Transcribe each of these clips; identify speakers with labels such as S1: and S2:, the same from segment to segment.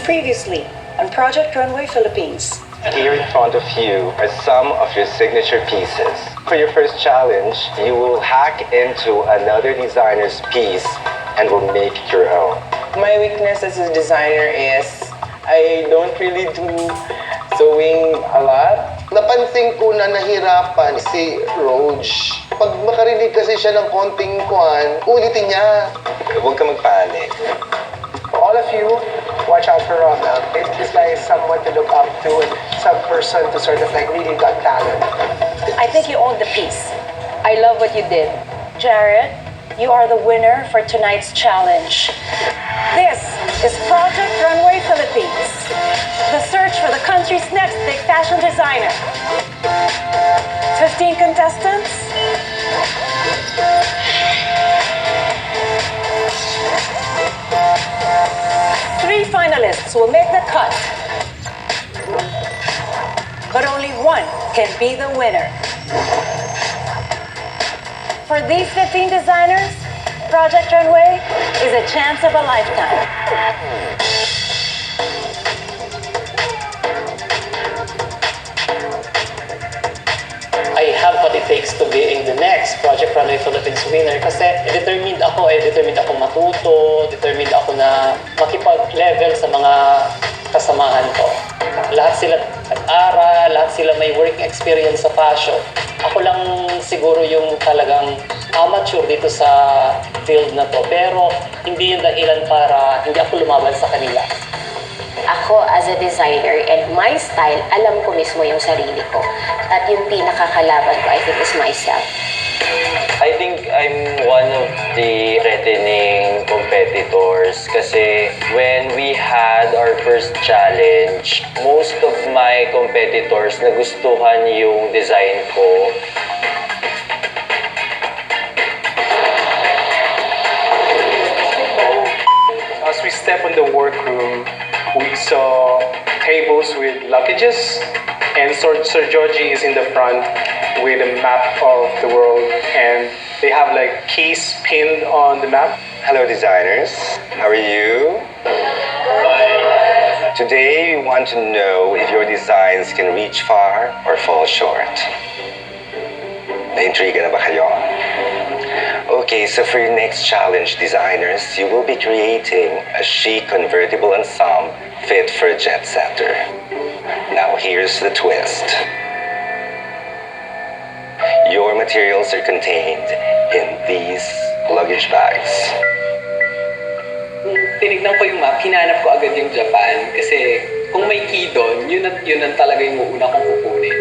S1: Previously on Project Runway Philippines.
S2: Here in front of you are some of your signature pieces. For your first challenge, you will hack into another designer's piece and will make it your own.
S3: My weakness as a designer is I don't really do sewing a lot.
S4: Napansin ko na nahirapan si Roj. Pag makarinig kasi siya ng konting kuhan, ulitin niya.
S2: Huwag ka magpanik.
S5: All of you, watch out for Ronald. This guy is someone to look up to and some person to sort of like really got talent.
S1: I think you owned the piece. I love what you did. Jared, you are the winner for tonight's challenge. This is Project Runway Philippines, the search for the country's next big fashion designer. 15 contestants. Three finalists will make the cut. But only one can be the winner. For these 15 designers, Project Runway is a chance of a lifetime.
S6: I have what it takes to being the next Project Runway Philippines winner kasi determined ako matuto, determined ako na makipag-level sa mga kasamahan ko. Lahat sila nag-aral, lahat sila may working experience sa fashion. Ako lang siguro yung talagang amateur dito sa field na to, pero hindi yung dahilan para hindi ako lumaban sa kanila.
S7: Ako as a designer and my style, alam ko mismo yung sarili ko. At yung pinakakalaban ko, I think, is myself.
S8: I think I'm one of the threatening competitors kasi when we had our first challenge, most of my competitors nagustuhan yung design ko.
S5: As we step in the workroom, we saw tables with luggages, and Sir Georgie is in the front with a map of the world, and they have like keys pinned on the map.
S2: Hello designers, how are you? Today we want to know if your designs can reach far or fall short. Naintriga na ba kayo? Okay, so for your next challenge, designers, you will be creating a chic convertible ensemble fit for a jet setter. Now here's the twist. Your materials are contained in these luggage bags.
S6: Tinignan ko yung map, hinanap ko agad yung Japan kasi kung may key doon, yun ang talaga yung una kong kukunin.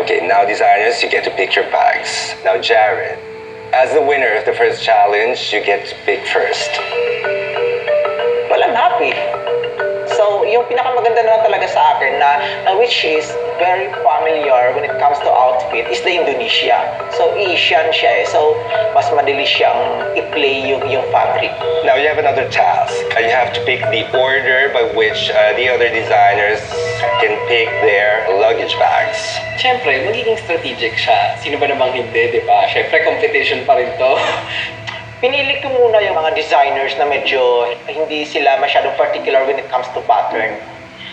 S2: Okay, now designers, you get to pick your bags. Now Jared, as the winner of the first challenge, you get to pick first.
S3: Well, I'm happy. So, yung pinakamaganda na talaga sa akin na which is very familiar when it comes to outfit is the Indonesia. So, Asian siya eh. So, mas madali siyang i-play yung fabric.
S2: Now you have another task. You have to pick the order by which the other designers can pick their luggage bags.
S6: Siyempre, magiging strategic siya. Sino ba namang hindi, di ba? Siyempre, competition pa rin to.
S3: Pinili ko muna yung mga designers na medyo hindi sila masyadong particular when it comes to pattern.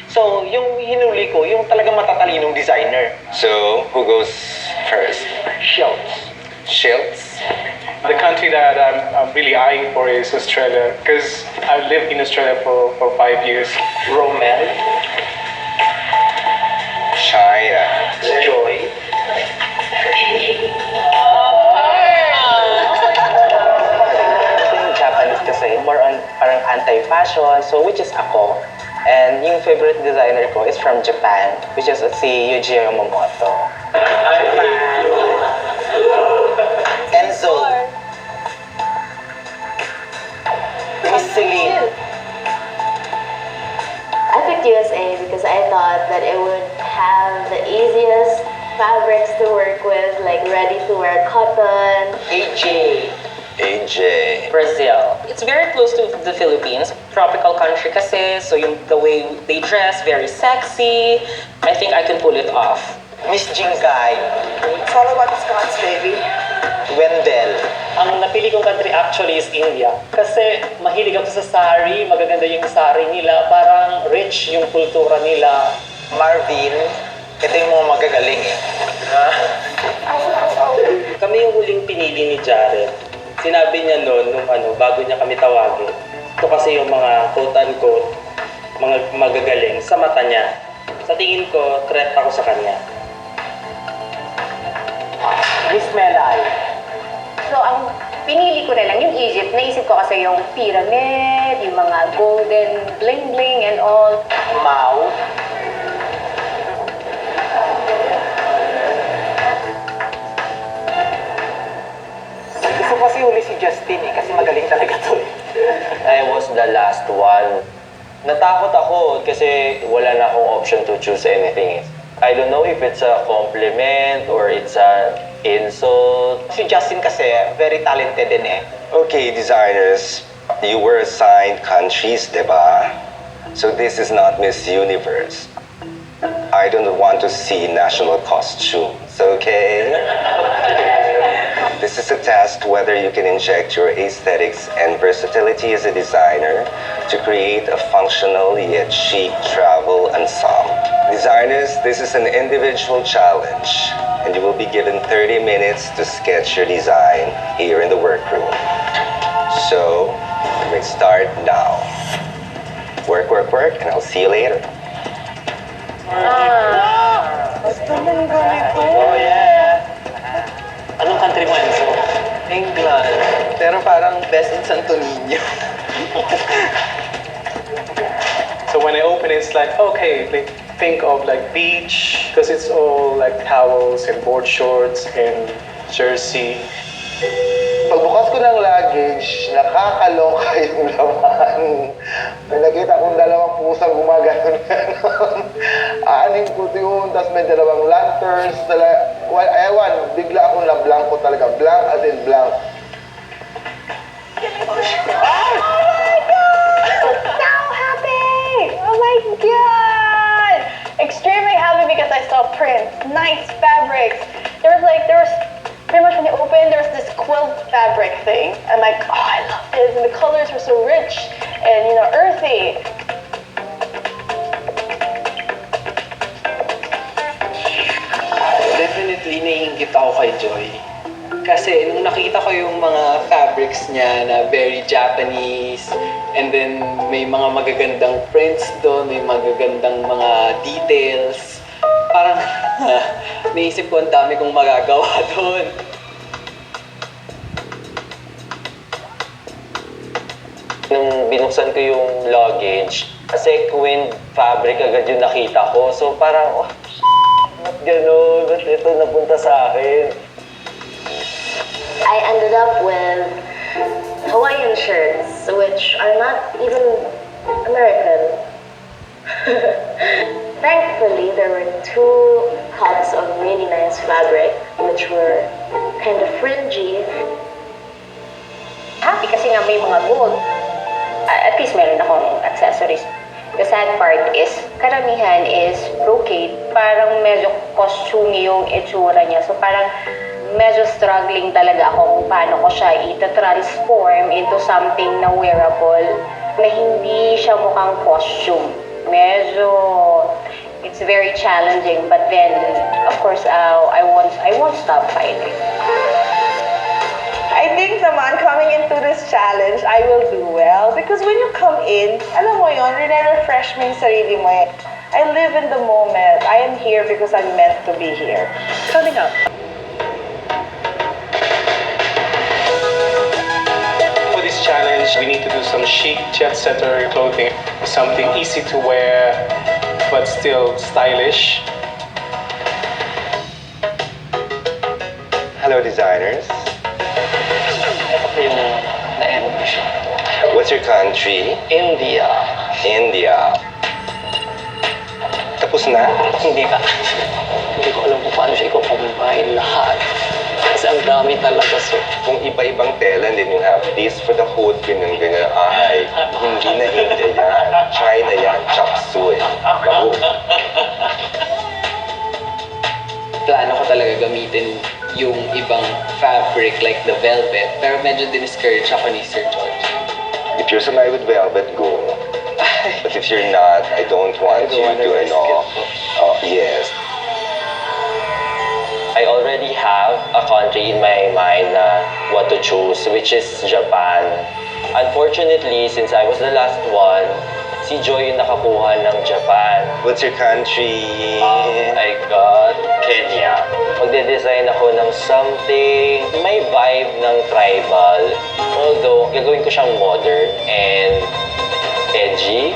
S3: So, yung hinuli ko, yung talagang matatalinong designer.
S2: So, who goes first?
S3: Schultz.
S2: Schultz?
S5: The country that I'm really eyeing for is Australia, because I've lived in Australia for 5 years.
S3: Rommel.
S2: China.
S3: Joy. Yung Japanese kasi, more on parang anti-fashion, so which is ako. And yung favorite designer ko is from Japan, which is si Yuji Yamamoto. Enzo. Miss Celine.
S7: I picked USA because I thought that it would have the easiest fabrics to work with, like ready-to-wear cotton.
S3: AJ.
S2: AJ.
S6: Brazil. It's very close to the Philippines. Tropical country kasi, so the way they dress, very sexy. I think I can pull it off.
S3: Miss Jingkai.
S5: It's all about the Scots, baby.
S3: Wendell.
S6: Ang napili kong country actually is India. Kasi mahilig ako sa sari, magaganda yung sari nila, parang rich yung kultura nila.
S3: Marvin, ito yung mga magagaling eh.
S9: Kami yung huling pinili ni Jared. Sinabi niya noon, bago niya kami tawagin, ito kasi yung mga quote-unquote, mga magagaling sa mata niya. Sa tingin ko, threat ako sa kanya.
S3: Miss Melay.
S1: So, ang pinili ko na lang yung Egypt. Naisip ko kasi yung pyramid, yung mga golden bling-bling and all.
S3: Mau. Gusto ko kasi huli si Justin eh, kasi magaling talaga to eh.
S8: I was the last one. Natakot ako kasi wala na akong option to choose anything. I don't know if it's a compliment or it's an insult.
S3: Si Justin kasi, very talented din eh.
S2: Okay, designers, you were assigned countries, diba? So this is not Miss Universe. I don't want to see national costumes, okay? This is a test whether you can inject your aesthetics and versatility as a designer to create a functional yet chic travel ensemble. Designers, this is an individual challenge, and you will be given 30 minutes to sketch your design here in the workroom. So, you may start now. Work, work, work, and I'll see you later.
S3: Oh yeah.
S6: Anong country mo, Enzo?
S3: England. Pero parang best in Santo Niño.
S5: So when I open it, it's like, okay, like, think of like beach, because it's all like towels and board shorts and jersey.
S4: Pagbukas ko ng luggage, nakakaloka yung laman. May nakita kong dalawang pusang gumagano'n. Aanin ko yun, tapos may dalawang lanterns. Ewan, bigla akong na-blanco talaga. Blank as in blank.
S1: So happy! Oh my God! Extremely happy because I saw prints, nice fabrics. There was pretty much when you open, there was this quilt fabric thing. I'm like, oh, I love this. And the colors were so rich and, earthy.
S9: Definitely naiingit ako kay Joy. Kasi nung nakita ko yung mga fabrics niya na very Japanese, and then may mga magagandang prints doon, may magagandang mga details, parang naisip ko ang dami kong magagawa doon.
S8: Nung binuksan ko yung luggage, sequin fabric agad yung nakita ko. So parang, ba't gano'n? Ba't ito napunta sa akin?
S7: I ended up with Hawaiian shirts, which are not even American. Thankfully, there were 2 cuts of really nice fabric, which were kind of fringy.
S1: Happy kasi nga may mga gold. At least meron akong accessories. The sad part is, karamihan is brocade. Parang medyo costumey yung itsura niya. So parang medyo struggling talaga ako kung paano ko siya ita-transform into something na wearable na hindi siya mukhang costume. Medyo, it's very challenging. But then, of course, I won't stop fighting.
S10: I think naman coming into this challenge, I will do well. Because when you come in, alam mo yun, refresh mo yung sarili mo eh. I live in the moment. I am here because I'm meant to be here.
S5: Coming up. For this challenge, we need to do some chic jet-setter clothing. Something easy to wear, but still stylish.
S2: Hello, designers.
S6: Ito yung na-ambition.
S2: What's your country?
S6: India.
S2: India. Tapos na?
S6: Hindi pa. Hindi ko alam kung paano siya i-combine lahat. Kasi ang dami talaga. So,
S2: Kung iba-ibang tela, and then you have this for the hood, ganyan. Ay, hindi na India yan. China yan. Chop suey. Bago.
S9: Plano ko talaga gamitin yung ibang fabric like the velvet. Pero medyo discourage ako ni Sir George.
S2: If you're somebody with velvet, go. But if you're not, I don't want you to,
S9: risk it.
S2: Oh, yes.
S8: I already have a country in my mind na what to choose, which is Japan. Unfortunately, since I was the last one, si Joy yung nakakuha ng Japan.
S2: What's your country?
S8: I got Kenya. Magde-design ako ng something, may vibe ng tribal. Although, gagawin ko siyang modern and edgy.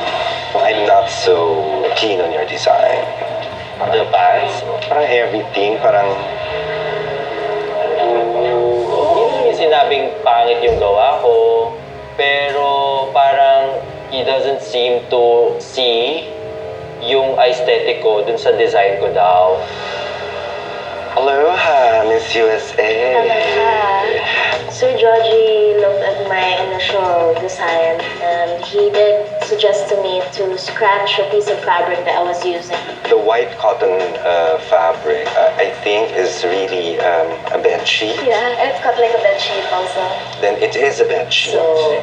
S2: I'm not so keen on your design.
S8: The pants.
S2: Parang everything, parang...
S8: Hindi naman yung sinabing pangit yung gawa ko. Pero parang he doesn't seem to see yung aesthetic ko dun sa design ko daw.
S2: Aloha, Miss USA.
S7: Sir Georgie looked at my initial design and he did suggest to me to scratch a piece of fabric that I was using.
S2: The white cotton fabric, I think, is really a bed sheet.
S7: Yeah, and it's cut like a bed sheet also.
S2: Then it is a bed sheet.
S7: So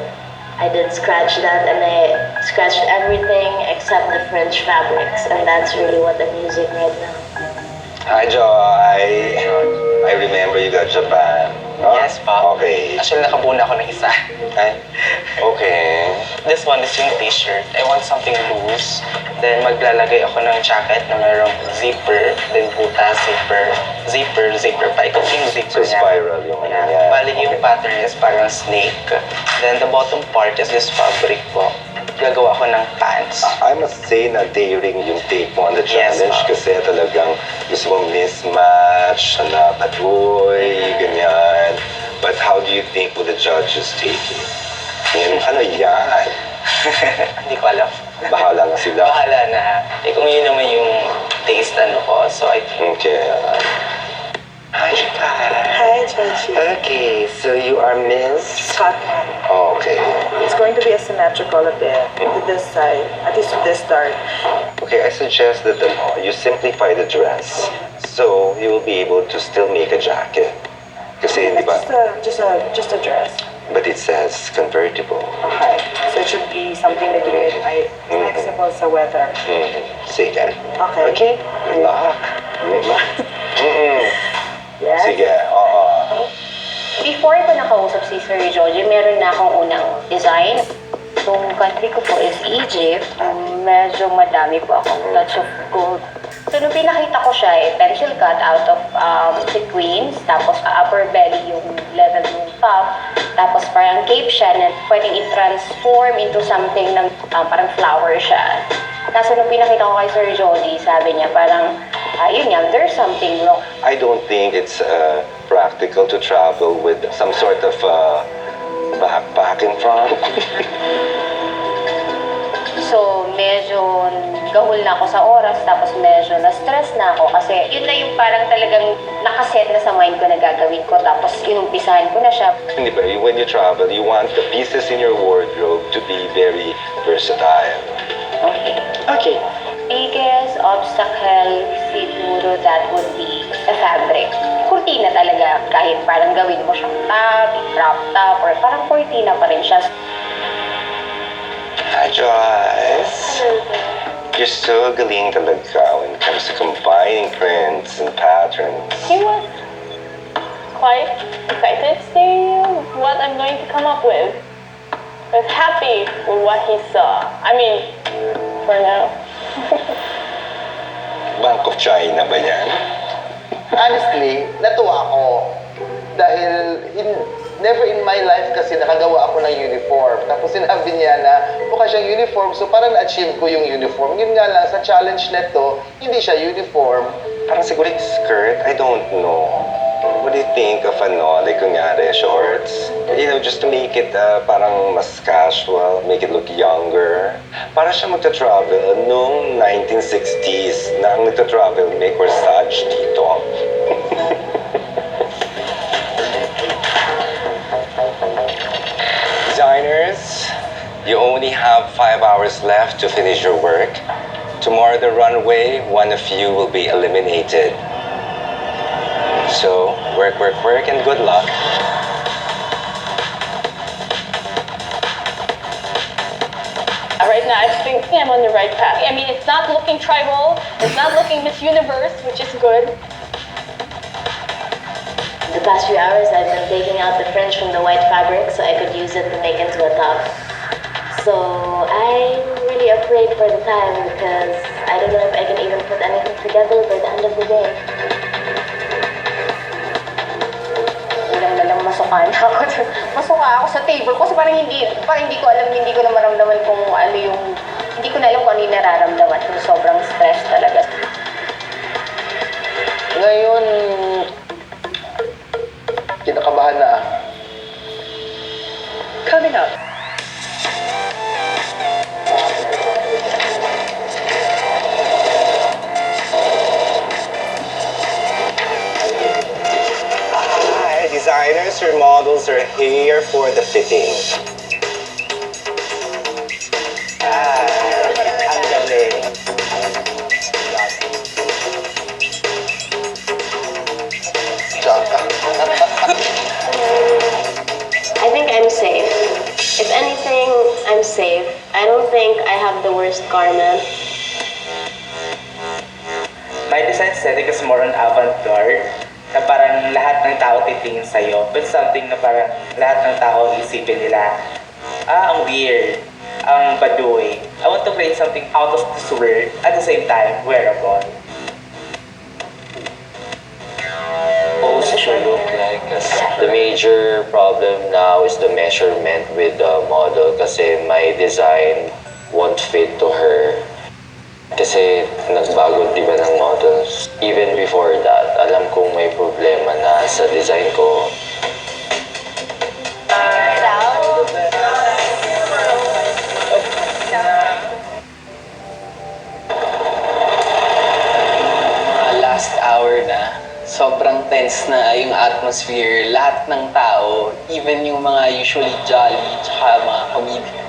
S7: I did scratch that and I scratched everything except the French fabrics, and that's really what I'm using right now.
S2: Hi, Joy. I remember you got Japan. Huh?
S11: Yes, pa.
S2: Okay.
S11: Actually, nakabuo na ako ng isa.
S2: Ay, okay.
S11: This one is yung t-shirt. I want something loose. Then, maglalagay ako ng jacket na mayroong zipper. Then, butas, zipper pa. Ikaw yung zipper
S2: So, spiral yung ano niya.
S11: Bali, yung pattern is parang snake. Then, the bottom part is this fabric po. Gagawa ko ng pants.
S2: I must say na daring yung take mo on the
S11: Yes,
S2: challenge
S11: ma'am.
S2: kasi talagang gusto mong mismatch, na patuloy, ganyan. But how do you think will the judges take it? Ano yan?
S11: Hindi ko alam.
S2: Bahala na sila.
S11: Bahala na. Eh, kung yun naman yung taste ano ko. So, I think...
S2: Okay. Hi, Japan.
S10: Hi, Georgie.
S2: Okay, so you are Miss?
S10: Scotland.
S2: Okay.
S10: It's going to be asymmetrical a bit to this side, at least to this start.
S2: Okay, I suggest that you simplify the dress so you will be able to still make a jacket. Kasi, di ba?
S10: Just a dress.
S2: But it says convertible.
S10: Okay. So it should be something that you can like flexible sa weather.
S2: Sige.
S10: Okay.
S2: Okay. Good luck.
S10: Yes.
S2: Sige, oo.
S1: Before ko nakausap si Sir Georgie, meron na akong unang design. Yung country ko po is Egypt. Medyo madami po akong touch of gold. So, nung pinakita ko siya, pencil cut out of sequins, tapos upper belly yung level ng top, tapos parang cape siya na pwedeng i-transform into something na parang flower siya. Kaso nung pinakita ko kay Sir Georgie, sabi niya parang, yun nga, there's something wrong.
S2: I don't think it's practical to travel with some sort of backpack in front.
S1: So, medyo gahol na ako sa oras, tapos medyo na-stress na ako kasi yun na yung parang talagang nakaset na sa mind ko na gagawin ko, tapos inumpisahan ko na siya.
S2: Hindi ba, when you travel, you want the pieces in your wardrobe to be very versatile.
S1: Okay.
S2: Okay.
S1: Biggest obstacle siguro that would be the fabric. Kurtina talaga, kahit parang gawin mo siyang top, crop top, or parang kurtina pa rin siya.
S2: Hi, Joyce. You're so galing talaga when it comes to combining prints and patterns.
S12: He was quite excited to see what I'm going to come up with. I was happy with what he saw. I mean, for now.
S2: Bank of China ba yan?
S4: Honestly, natuwa ako. Dahil never in my life kasi nakagawa ako ng uniform. Tapos sinabi niya na mukha siyang uniform, so parang na-achieve ko yung uniform. Yun nga lang, sa challenge na to, hindi siya uniform.
S2: Parang siguro yung skirt, I don't know. What do you think of like kunyari, shorts? You know, just to make it parang mas casual, make it look younger. Para siya magta-travel noong 1960s na ang nagta-travel may corsage dito. Designers, you only have 5 hours left to finish your work. Tomorrow the runway, one of you will be eliminated. So, Work, work, work, and good luck.
S12: Right now, I think I'm on the right path. I mean, it's not looking tribal, it's not looking Miss Universe, which is good.
S7: The past few hours, I've been taking out the fringe from the white fabric so I could use it to make into a top. So I'm really afraid for the time because I don't know if I can even put anything together by the end of the day.
S1: Lang masukan ako. Masuka ako sa table kasi parang hindi ko alam, hindi ko na maramdaman kung ano yung, hindi ko na alam kung ano yung nararamdaman kung sobrang stress talaga.
S4: Ngayon, kinakabahan na.
S3: Coming up.
S2: Hi, designers, your models are here for the fitting. Ang galing.
S7: I think I'm safe. If anything, I'm safe. I don't think I have the worst garment.
S11: My design aesthetic is more on avant-garde, na parang lahat ng tao titingin sa'yo, but something na parang lahat ng tao isipin nila, ang weird, ang baduy. I want to create something out of this world, at the same time, wearable.
S8: Should look like the major problem now is the measurement with the model kasi my design won't fit to her kasi nagbago di ba ng models. Even before that, alam kong may problema na sa design ko.
S9: Last hour na. Sobrang tense na yung atmosphere. Lahat ng tao, even yung mga usually jolly, tsaka mga comedian,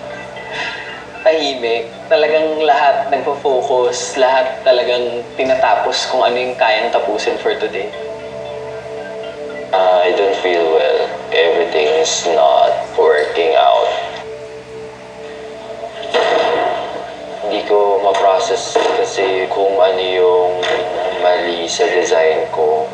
S9: tahimik. Talagang lahat nagpo-focus, lahat talagang tinatapos kung ano yung kayang tapusin for today.
S8: I don't feel well. Everything is not working out. Hindi ko ma-process kasi kung ano yung mali sa design ko.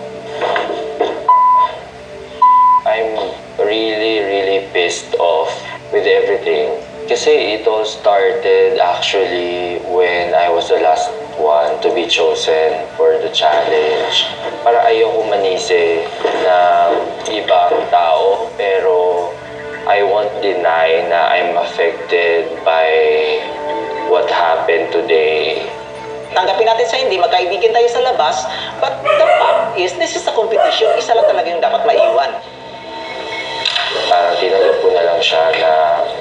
S8: I'm really pissed off with everything. Kasi it all started actually when I was the last one to be chosen for the challenge. Para ayoko manisi na ibang tao, pero I won't deny na I'm affected by what happened today.
S3: Tanggapin natin sa hindi, magkaibigan tayo sa labas, but the fact is, this is a competition. Isa lang talaga yung dapat maiwan.
S8: Parang tinanggap ko na lang siya na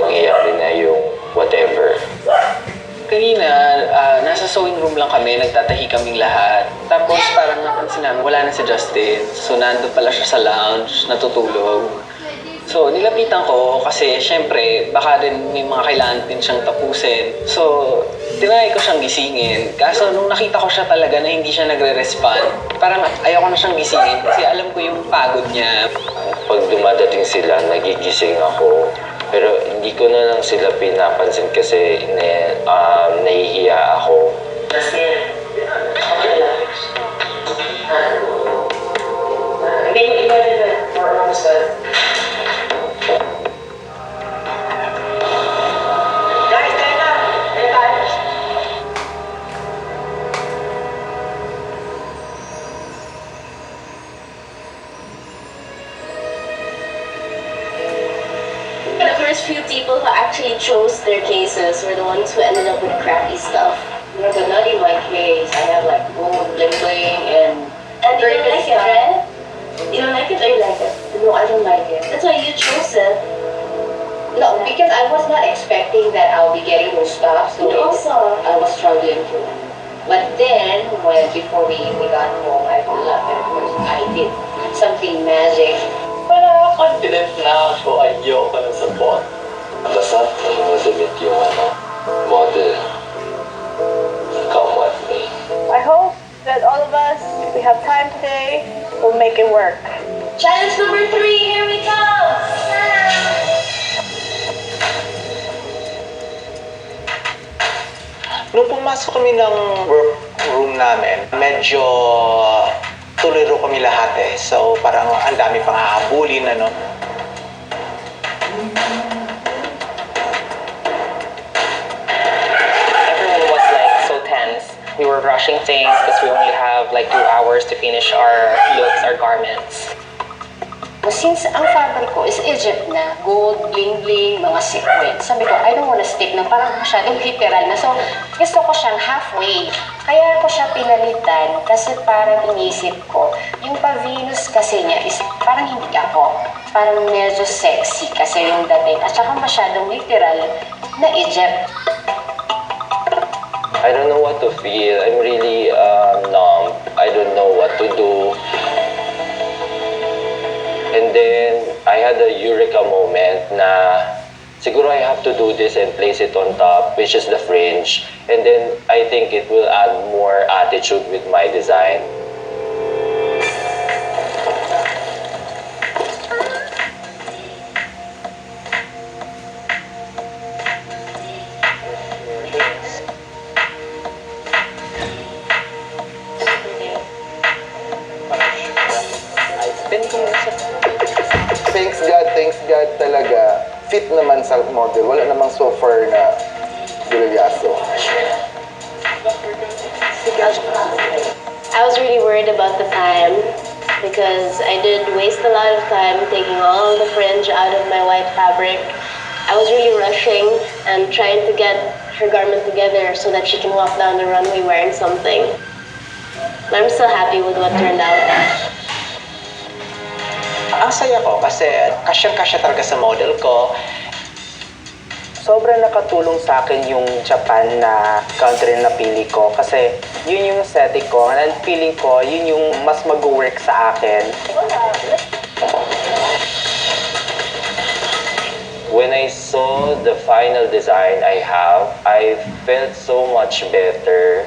S8: mangyayari na yung whatever.
S9: Kanina, nasa sewing room lang kami, nagtatahi kaming lahat. Tapos parang napansin namin, wala na si Justin. So nandun pala siya sa lounge, natutulog. So nilapitan ko kasi syempre baka rin may mga kailangan din siyang tapusin. So tinry ko siyang gisingin. Kaso nung nakita ko siya talaga na hindi siya nagre-respond, parang ayoko na siyang gisingin kasi alam ko yung pagod niya.
S8: Pag dumadating sila, nagigising ako. Pero hindi ko na lang sila pinapansin kasi nahihiya ako.
S7: The first few people who actually chose their cases were the ones who ended up with crappy stuff.
S1: No, but not in my case. I have like gold bling bling and
S7: And you don't like it, right? You don't like it or you like it?
S1: no, I don't like it.
S7: That's why you chose it.
S1: No, because I was not expecting that I'll be getting those stuff. So
S7: And also,
S1: I was struggling too. But then, before we got home, I realized that of course I did something magic.
S6: Para confident na ako, ayoko na sa bot.
S8: Basta masubit yung model. Come with me.
S10: I hope that all of us, if we have time today, will make it work.
S3: Nung pumasok kami ng workroom namin, medyo tuliro kami lahat eh. So parang ang dami pang hahabulin, ano.
S11: Everyone was like so tense. We were rushing things because we only have like 2 hours to finish our looks, our garments.
S1: Since ang fabric ko is Egypt na, gold, bling-bling, mga sequins, sabi ko, I don't wanna stick na parang masyadong literal na. So, gusto ko siyang halfway. Kaya ko siya pinalitan kasi parang inisip ko, yung pa-Venus kasi niya is parang hindi ako. Parang medyo sexy kasi yung dating. At saka masyadong literal na Egypt.
S8: I don't know what to feel. I'm really numb. I don't know what to do. And then, I had a eureka moment na siguro I have to do this and place it on top, which is the fringe. And then, I think it will add more attitude with my design.
S4: Thanks God talaga. Fit naman sa model. Wala namang so far na gulyaso.
S7: I was really worried about the time because I did waste a lot of time taking all the fringe out of my white fabric. I was really rushing and trying to get her garment together so that she can walk down the runway wearing something. But I'm still happy with what turned out.
S3: Ang saya ko kasi kasyang-kasya talaga sa model ko.
S11: Sobrang nakatulong sa akin yung Japan na country na napili ko kasi yun yung aesthetic ko and feeling ko yun yung mas mag-work sa akin.
S8: When I saw the final design I have, I felt so much better.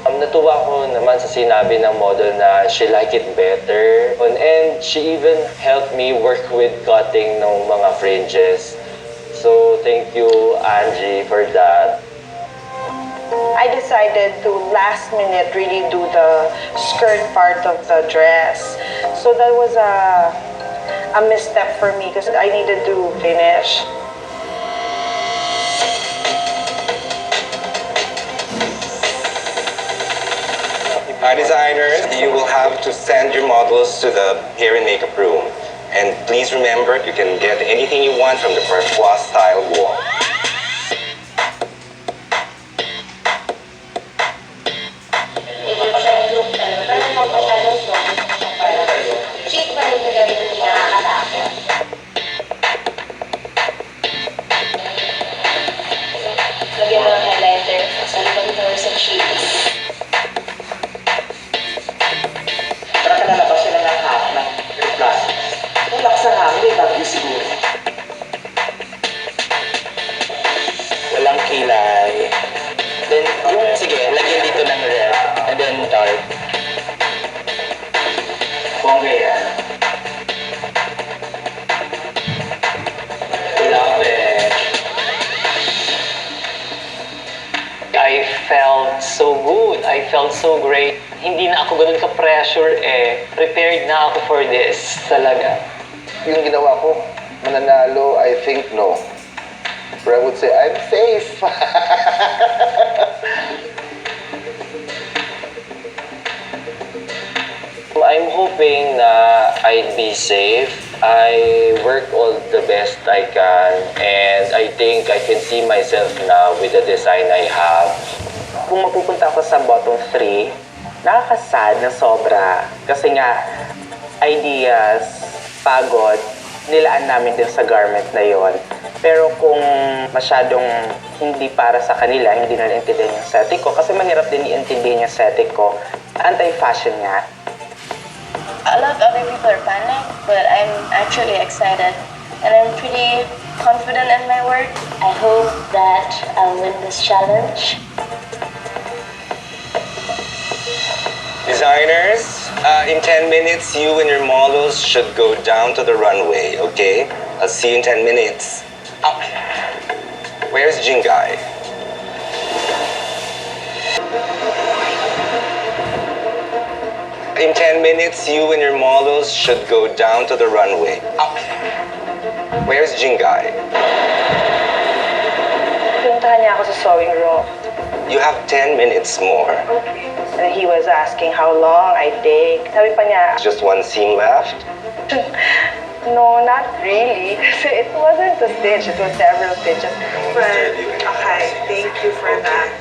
S8: Natuwa ko naman sa sinabi ng model na she like it better. And she even helped me work with cutting ng mga fringes. So thank you, Angie, for that.
S10: I decided to last minute really do the skirt part of the dress. So that was a misstep for me because I needed to finish.
S2: Designers, you will have to send your models to the hair and makeup room. And please remember, you can get anything you want from the Parfois style wall.
S7: Lagyan mo ng highlighter sa likod ng sa cheeks.
S3: Para kalalabas sila ng half ng plus. Kung laksa nga, hindi bagyo siguro.
S11: Walang kilay. Then, sige, lagyan dito ng red and then dark.
S3: Bongga yan.
S11: Love it. I felt so good. I felt so great. Hindi na ako ganun ka-pressure eh. Prepared na ako for this talaga.
S4: Yung ginawa ko, mananalo, I think no. But I would say, I'm safe.
S8: I'm hoping na I'd be safe. I work all the best I can and I think I can see myself now with the design I have.
S11: Kung mapupunta ako sa bottom 3, nakakasad na sobra. Kasi nga, ideas, pagod, nilaan namin din sa garment na yon. Pero kung masyadong hindi para sa kanila, hindi nila intindihan yung aesthetic ko, kasi mahirap din iintindihan yung aesthetic ko, anti-fashion nga.
S7: A lot of other people are panicked, but I'm actually excited and I'm pretty confident in my work. I hope that I'll win this challenge.
S2: Designers, in 10 minutes, you and your models should go down to the runway, okay? I'll see you in 10 minutes. Where's Jingai? In 10 minutes, you and your models should go down to the runway. Where's Jingai?
S10: Pinuntahan niya ako sa sewing room.
S2: You have 10 minutes more.
S10: And he was asking how long I take. Sabi pa niya,
S2: Just one seam left.
S10: no, not really. Kasi it wasn't a stitch, it was several stitches. But, okay, thank you for that.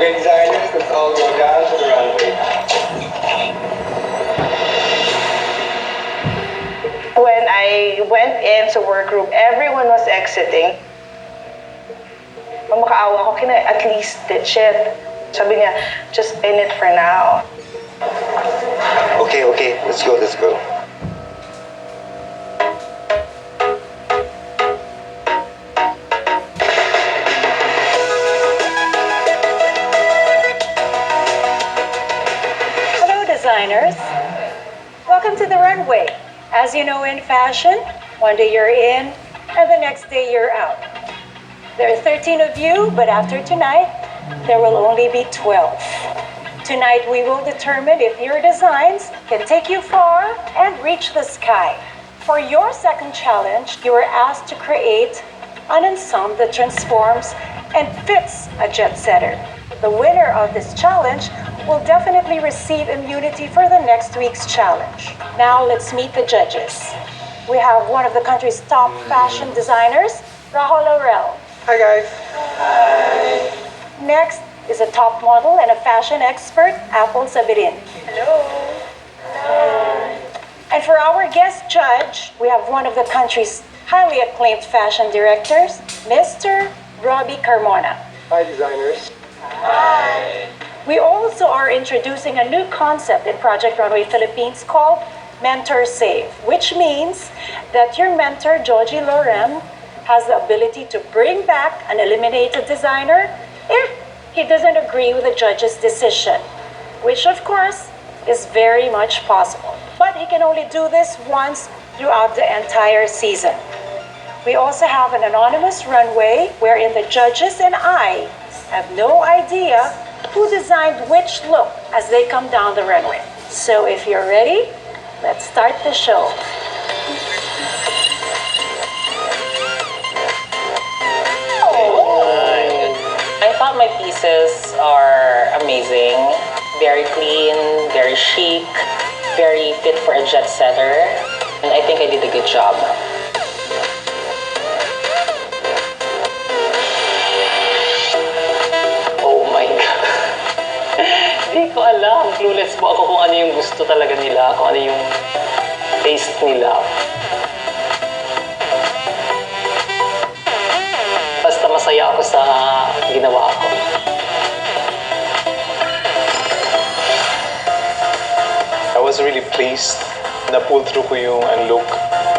S2: Okay, designers, let's all go down to the runway.
S10: When I went into workroom, everyone was exiting. Makaawa ko, can I at least stitch it? Sabi niya, just pin it for now.
S2: Okay, let's go.
S1: Hello, designers. Welcome to the runway. As you know, in fashion, one day you're in, and the next day you're out. There are 13 of you, but after tonight, there will only be 12. Tonight, we will determine if your designs can take you far and reach the sky. For your second challenge, you are asked to create an ensemble that transforms and fits a jet setter. The winner of this challenge will definitely receive immunity for the next week's challenge. Now, let's meet the judges. We have one of the country's top fashion designers, Rahul Laurel.
S3: Hi guys.
S1: Next is a top model and a fashion expert, Apple Sabirin.
S10: Hello.
S1: And for our guest judge, we have one of the country's highly acclaimed fashion directors, Mr. Robbie Carmona.
S4: Hi, designers.
S1: We also are introducing a new concept in Project Runway Philippines called Mentor Save, which means that your mentor, Joji Lorem, has the ability to bring back an eliminated designer if he doesn't agree with the judge's decision, which of course is very much possible. But he can only do this once throughout the entire season. We also have an anonymous runway wherein the judges and I have no idea who designed which look as they come down the runway. So if you're ready, let's start the show.
S13: I thought my pieces are amazing. Very clean, very chic, very fit for a jet setter. And I think I did a good job.
S6: Oh my God. Hindi ko alam. Clueless po ako kung ano yung gusto talaga nila, kung ano yung taste nila. Basta masaya ako sa ginawa ko.
S5: I was really pleased na pull through ko yung look.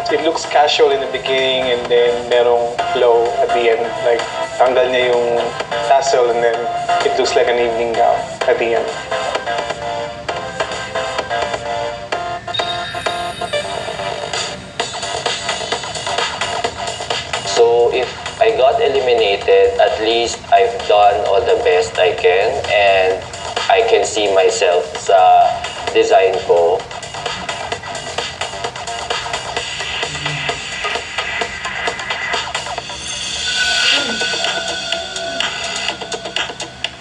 S5: It looks casual in the beginning and then merong flow at the end. Like, tanggal niya yung tassel and then it looks like an evening gown at the end.
S8: So if I got eliminated, at least I've done all the best I can and I can see myself sa design ko.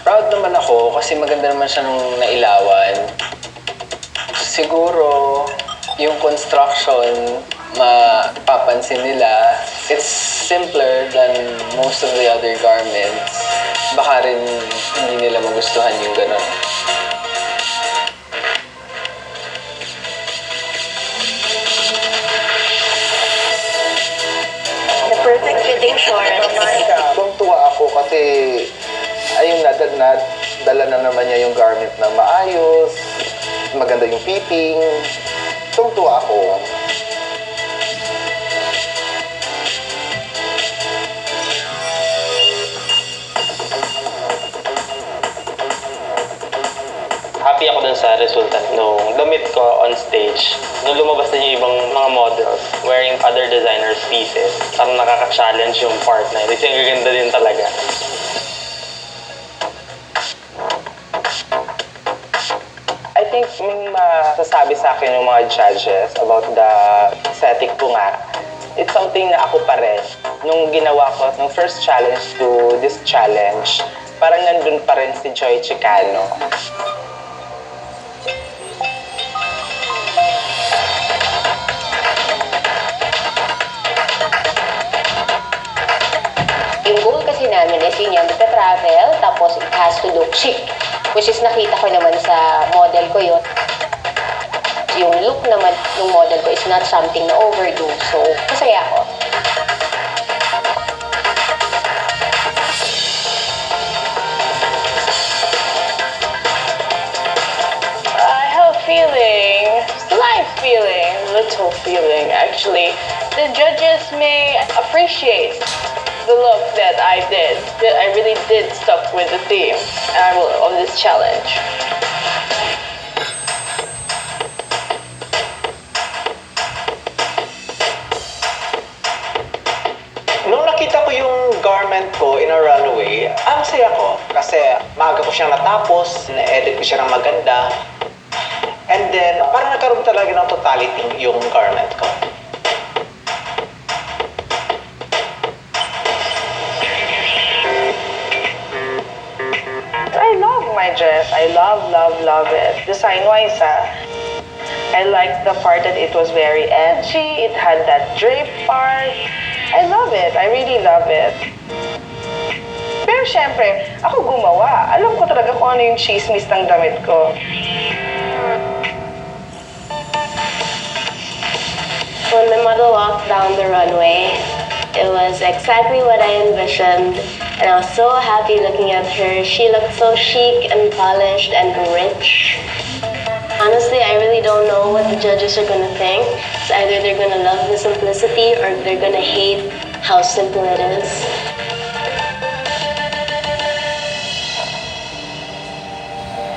S9: Proud naman ako kasi maganda naman siya nung nailawan. Siguro, yung construction, mapapansin nila, it's simpler than most of the other garments. Baka rin hindi nila magustuhan yung ganun.
S1: The perfect fitting shorts.
S4: Tuwa ako kasi ayun dala na naman niya yung garment na maayos, maganda yung fitting. Tuwa ako.
S14: Happy ako dun
S8: sa resultant nung damit ko on stage. Nung lumabas na yung ibang mga models wearing other designers' pieces, parang nakaka-challenge yung part na yun. Kasi ang gaganda din talaga.
S11: I think may masasabi sa akin yung mga judges about the aesthetic ko nga. It's something na ako pa rin. Nung ginawa ko, nung first challenge to this challenge, parang nandun pa rin si Joy Chicano.
S14: Yung goal kasi namin is yun yung travel tapos it has to look chic. Which is nakita ko naman sa model ko yun. Yung look naman ng model ko is not something na overdo. So, masaya ako.
S12: I have a feeling, slight feeling, little feeling actually. The judges may appreciate the look that I did. That I really did stuck with the theme of this challenge.
S3: Nung nakita ko yung garment ko in a runway, ang saya ko. Kasi maaga ko siyang natapos, na-edit ko siya ng maganda. And then, parang nagkaroon talaga ng totality yung garment ko.
S10: I love my dress. I love it. Design-wise, I liked the part that it was very edgy. It had that drape part. I love it. I really love it. Pero syempre, ako gumawa. Alam ko talaga kung ano yung chismis ng damit ko.
S7: When the model walked down the runway, it was exactly what I envisioned, and I was so happy looking at her. She looked so chic and polished and rich. Honestly, I really don't know what the judges are gonna think. It's either they're gonna love the simplicity or they're gonna hate how simple it is.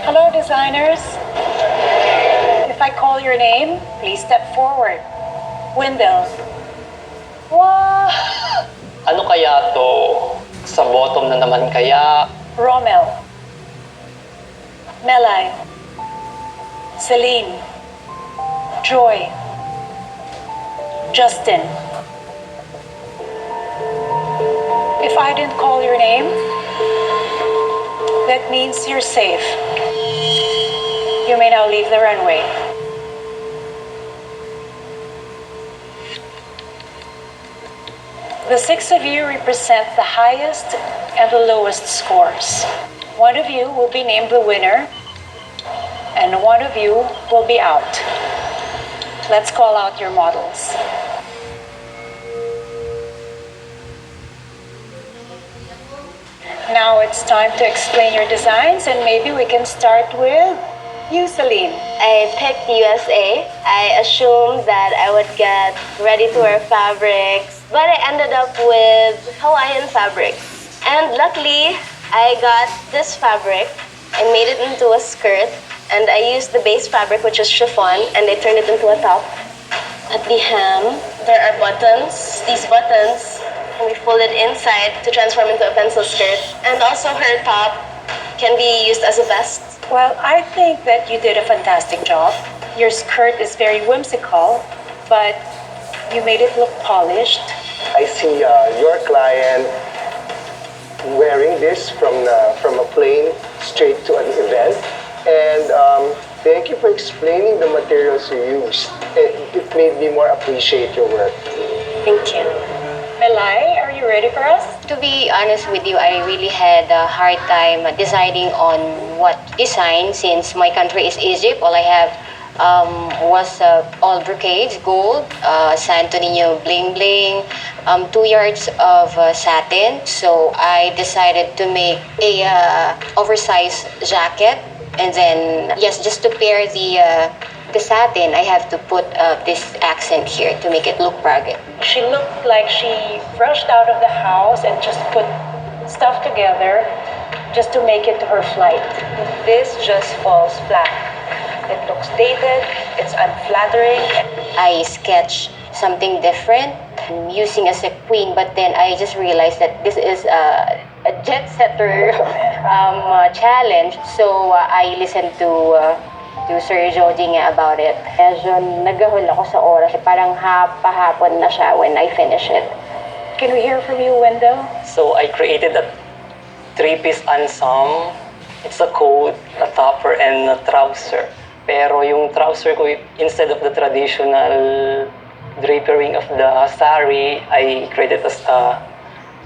S1: Hello, designers. If I call your name, please step forward. Wendell.
S6: Wow! Ano kaya to? Sa bottom na naman kaya?
S1: Rommel. Melai. Celine. Joy. Justin. If I didn't call your name, that means you're safe. You may now leave the runway. The six of you represent the highest and the lowest scores. One of you will be named the winner, and one of you will be out. Let's call out your models. Now it's time to explain your designs, and maybe we can start with you, Celine.
S7: I picked USA. I assumed that I would get ready-to-wear fabrics, but I ended up with Hawaiian fabrics. And luckily, I got this fabric. I made it into a skirt, and I used the base fabric, which is chiffon, and I turned it into a top. At the hem, there are buttons. These buttons can be folded inside to transform into a pencil skirt. And also her top can be used as a vest.
S1: Well, I think that you did a fantastic job. Your skirt is very whimsical, but you made it look polished.
S4: I see your client wearing this from a plane straight to an event. And thank you for explaining the materials you used. It made me more appreciate your work.
S1: Thank you. Melai, are you ready for us?
S14: To be honest with you, I really had a hard time deciding on what design since my country is Egypt. All I have was all brocades, gold, Santo Niño bling bling, 2 yards of satin. So I decided to make a oversized jacket, and then yes, just to pair the satin, I have to put this accent here to make it look rugged.
S1: She looked like she rushed out of the house and just put stuff together just to make it to her flight. This just falls flat. It looks dated, it's unflattering.
S14: I sketch something different using as a queen, but then I just realized that this is a jet setter challenge. So I listened to Sir Joji nga about it. Medyo nagahol ako sa oras. Parang hapon na siya when I finish it.
S1: Can we hear from you, Wendell?
S6: So I created a three-piece ensemble. It's a coat, a topper, and a trouser. Pero yung trouser ko, instead of the traditional drapering of the sari, I created a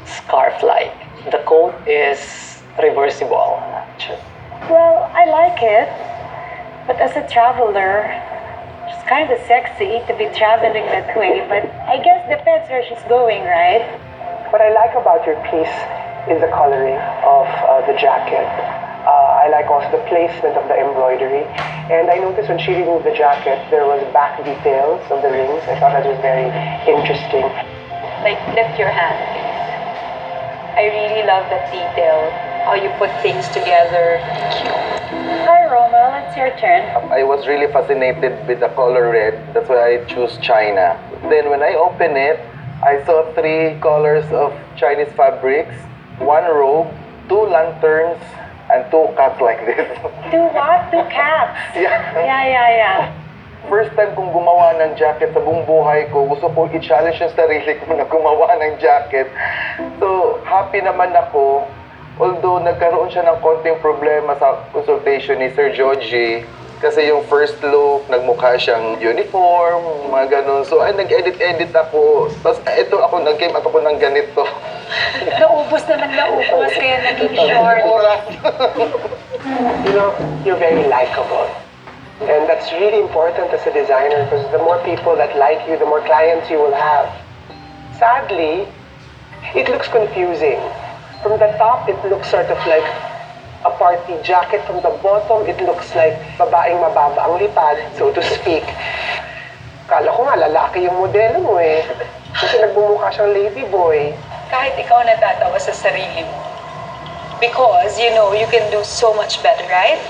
S6: scarf-like. The coat is reversible, actually.
S1: Well, I like it. But as a traveler, it's kind of sexy to be traveling that way. But I guess depends where she's going, right?
S15: What I like about your piece is the coloring of the jacket. I like also the placement of the embroidery. And I noticed when she removed the jacket, there was back details of the rings. I thought that was very interesting.
S1: Like, lift your hand, please. I really love that detail. How you put things together. Hi, Roma. It's your turn.
S4: I was really fascinated with the color red. That's why I choose China. Then when I open it, I saw 3 colors of Chinese fabrics, 1 robe, 2 lanterns, and 2 cats like this.
S1: 2 what? 2 cats? Yeah.
S4: First time kong gumawa ng jacket sa buong buhay ko, gusto ko i-challenge yung sarili ko na gumawa ng jacket. So, happy naman ako. Although nagkaroon siya ng konting problema sa consultation ni Sir Joji, kasi yung first look, nagmukha siyang uniform, mga ganun. So, nag-edit ako. Tapos, nag-came up ako ng ganito.
S1: Naubos, kaya naging short.
S15: You know, you're very likable. And that's really important as a designer because the more people that like you, the more clients you will have. Sadly, it looks confusing. From the top, it looks sort of like a party jacket. From the bottom, it looks like babaeng mababa ang lipad, so to speak. Kala ko nga, lalaki yung modelo mo eh. Kasi nagbumukha siyang ladyboy.
S1: Kahit ikaw natatawa sa sarili mo. Because, you know, you can do so much better, right?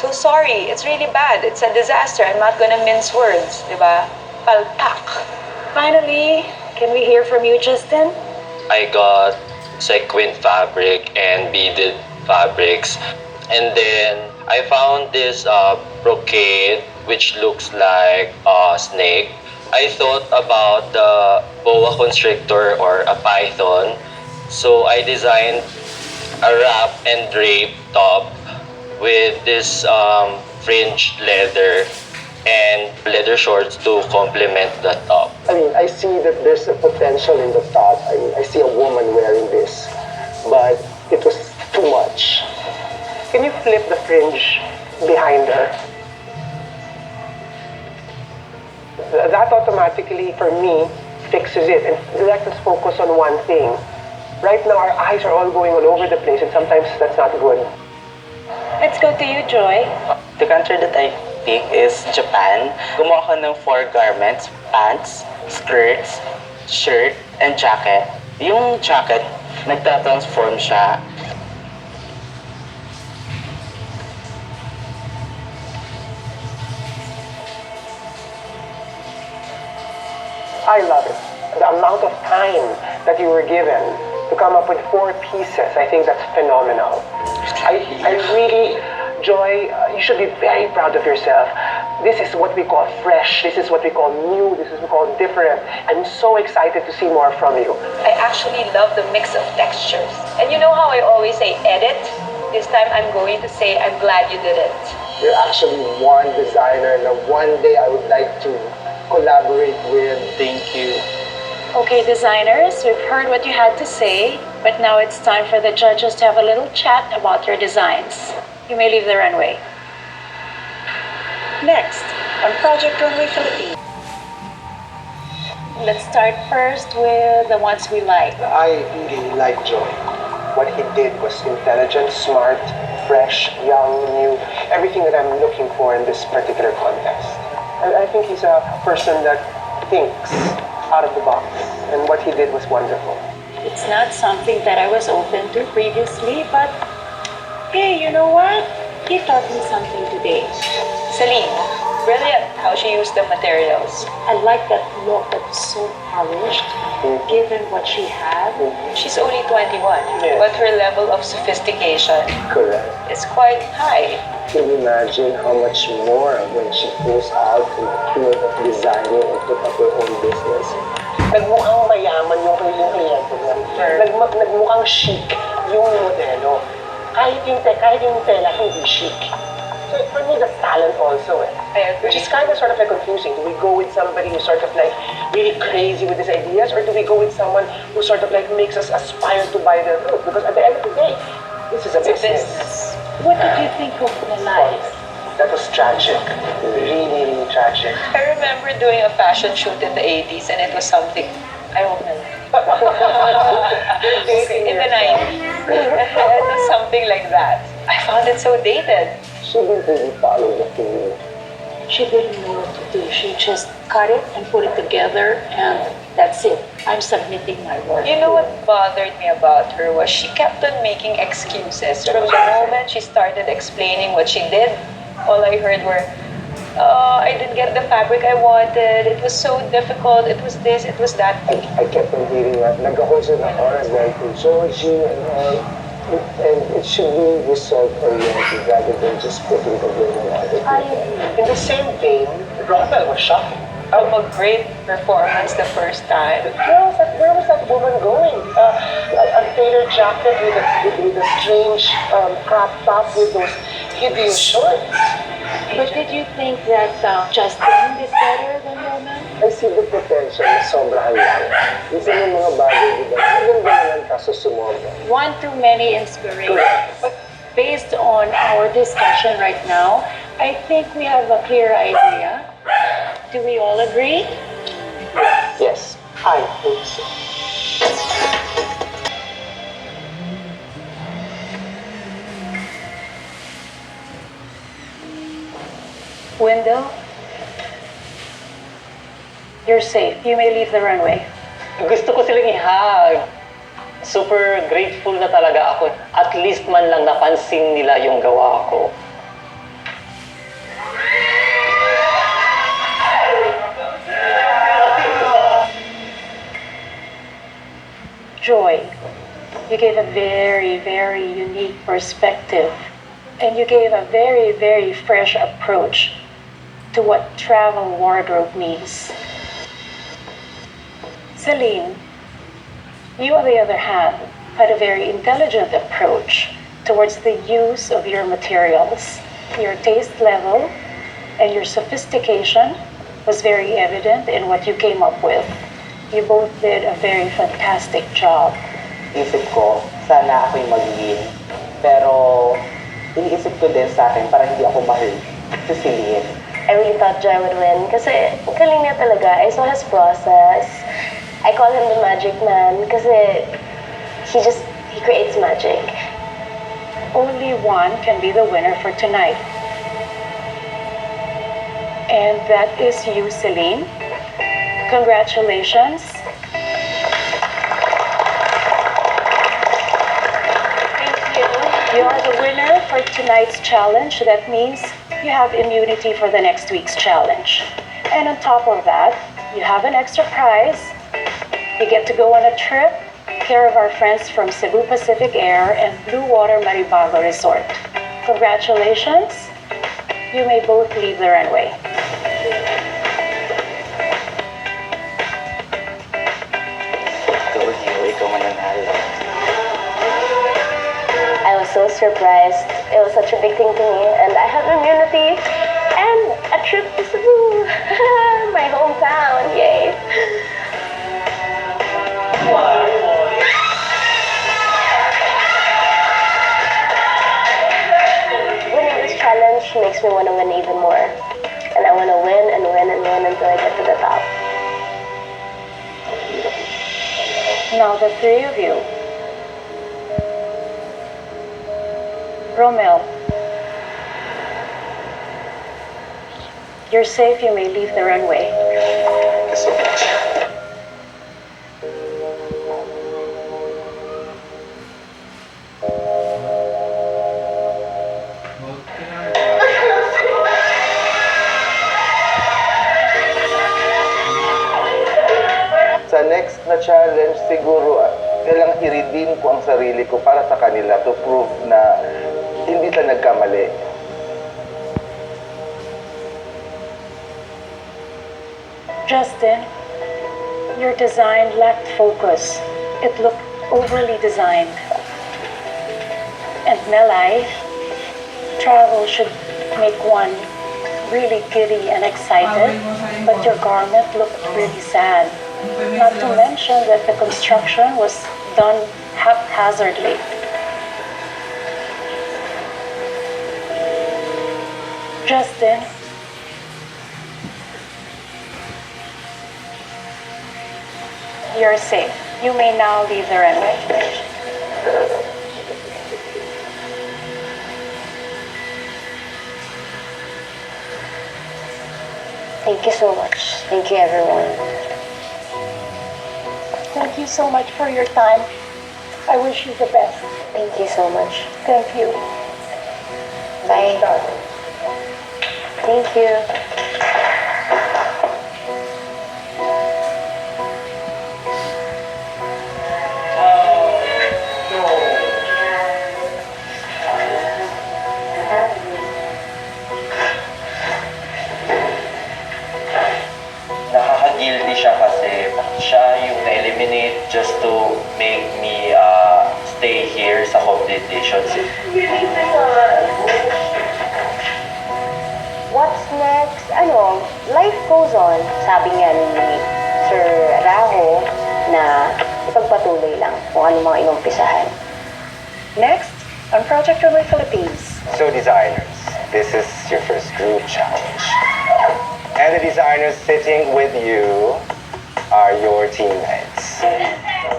S1: So sorry, it's really bad. It's a disaster. I'm not gonna mince words, di ba? Palpak. Finally, can we hear from you, Justin?
S8: I got sequin fabric and beaded fabrics. And then I found this brocade which looks like a snake. I thought about the boa constrictor or a python. So I designed a wrap and drape top with this fringed leather and leather shorts to complement the top.
S15: I mean, I see that there's a potential in the top. I mean, I see a woman wearing this, but it was too much. Can you flip the fringe behind her? That automatically, for me, fixes it and lets us focus on one thing. Right now, our eyes are all going all over the place, and sometimes that's not good.
S1: Let's go to you, Joy.
S11: The country that I pick is Japan. Gumawa ko ng 4 garments, pants, skirts, shirt, and jacket. Yung jacket, nagtatransform siya.
S15: I love it. The amount of time that you were given to come up with 4 pieces, I think that's phenomenal. I really, Joy, you should be very proud of yourself. This is what we call fresh. This is what we call new. This is what we call different. I'm so excited to see more from you.
S1: I actually love the mix of textures. And you know how I always say edit? This time I'm going to say I'm glad you did it.
S15: You're actually one designer that one day I would like to collaborate with.
S11: Thank you.
S1: Okay, designers, we've heard what you had to say, but now it's time for the judges to have a little chat about your designs. You may leave the runway. Next, on Project Runway Philippines. Let's start first with the ones we like.
S15: I really like Joy. What he did was intelligent, smart, fresh, young, new, everything that I'm looking for in this particular contest. I think he's a person that thinks out of the box, and what he did was wonderful.
S1: It's not something that I was open to previously, but hey, you know what?
S12: You taught me something today.
S1: Celine, brilliant how she used the materials.
S12: I like that look that's so polished, given what she had.
S1: She's only 21, but her level of sophistication
S15: Correct.
S1: is quite high.
S15: Can you imagine how much more when she goes out in the field of designing and put up her own business? Nagmukhang mayaman yung kliyente niya. Nagmukhang chic yung modelo. Kahit yung tela, hindi chic. So for me, that's talent also. Which is kind of sort of like confusing. Do we go with somebody who's sort of like really crazy with his ideas, or do we go with someone who sort of like makes us aspire to buy their clothes? Because at the end of the day, this is a business.
S12: What did you think of the life?
S15: That was tragic. Really, really tragic.
S1: I remember doing a fashion shoot in the 80s and it was something, I won't know. In the 90s. It was something like that. I found it so dated.
S15: She didn't really follow the theme.
S12: She didn't know what to do. She just cut it and put it together, and that's it. I'm submitting my work.
S1: You know what bothered me about her was she kept on making excuses. From the moment she started explaining what she did, all I heard were, I didn't get the fabric I wanted. It was so difficult. It was this, it was that.
S15: I kept on hearing that. Nag-ako na oras dahil kung Georgie and all. And it should be resolved already rather than just putting the blame on other people. In the same vein, Rafael was shocking.
S1: From a great performance the first time.
S15: Where was that woman going? A tailored jacket with a strange crop top with those hideous shorts.
S12: But did you think that Justin is better than Roman?
S15: I see the potential na sobrahan lang. Isa ng mga bagay, diba? Maganda naman kaso sumobra.
S12: One too many inspirations. But based on our discussion right now, I think we have a clear idea. Do we all agree?
S15: Yes, I think so.
S1: Window, you're safe. You may leave the runway.
S6: Gusto ko silang i-hug. Super grateful na talaga ako. At least man lang napansin nila yung gawa ko.
S1: Joy, you gave a very, very unique perspective. And you gave a very, very fresh approach to what travel wardrobe means. Celine, you on the other hand had a very intelligent approach towards the use of your materials. Your taste level and your sophistication was very evident in what you came up with. You both did a very fantastic job.
S11: Isip ko, sana ako'y mag-win. Pero, iniisip ko din sa akin para hindi ako ma-hurt. Si Celine.
S7: I really thought Joy would win kasi galing niya talaga. I saw his process. I call him the magic man kasi he creates magic.
S1: Only one can be the winner for tonight. And that is you, Celine. Congratulations.
S12: Thank you.
S1: You are the winner for tonight's challenge. That means you have immunity for the next week's challenge. And on top of that, you have an extra prize. You get to go on a trip, care of our friends from Cebu Pacific Air and Blue Water Maribago Resort. Congratulations. You may both leave the runway.
S11: Ikaw mananalo.
S7: I was so surprised. It was such a big thing to me, and I have immunity and a trip to Cebu, my hometown. Yay! Winning this challenge makes me want to win even more, and I want to win and win and win until I get to the top.
S1: Now the three of you. Romel, you're safe. You may leave the runway.
S15: Thank you so much.
S4: na challenge siguro, kailangan i-redeem ko ang sarili ko para sa kanila to prove na hindi sila nagkamali.
S1: Justin, your design lacked focus. It looked overly designed. And Melai, travel should make one really giddy and excited, but your garment looked really sad. Not to mention that the construction was done haphazardly. Justin, you're safe. You may now leave the runway.
S14: Thank you so much. Thank you, everyone.
S1: Thank you so much for your time. I wish you the best.
S14: Thank you so much.
S1: Thank you.
S14: Bye. Thank you.
S8: Nakaka-guilty siya kasi siya yung na-eliminate just to make me stay here sa competition.
S14: What's next? Life goes on. Sabi nga ni Sir Raho na ipagpatuloy lang kung ano mga inumpisahan.
S1: Next, on Project Runway Philippines.
S2: So designers, this is your first group challenge. And the designers sitting with you are your teammates.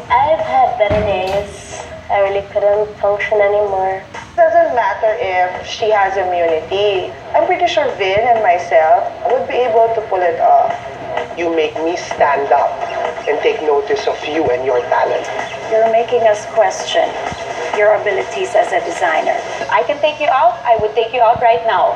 S7: I've had better days. I really couldn't function anymore.
S10: Doesn't matter if she has immunity. I'm pretty sure Vin and myself would be able to pull it off.
S15: You make me stand up and take notice of you and your talent.
S1: You're making us question your abilities as a designer.
S12: I can take you out. I would take you out right now.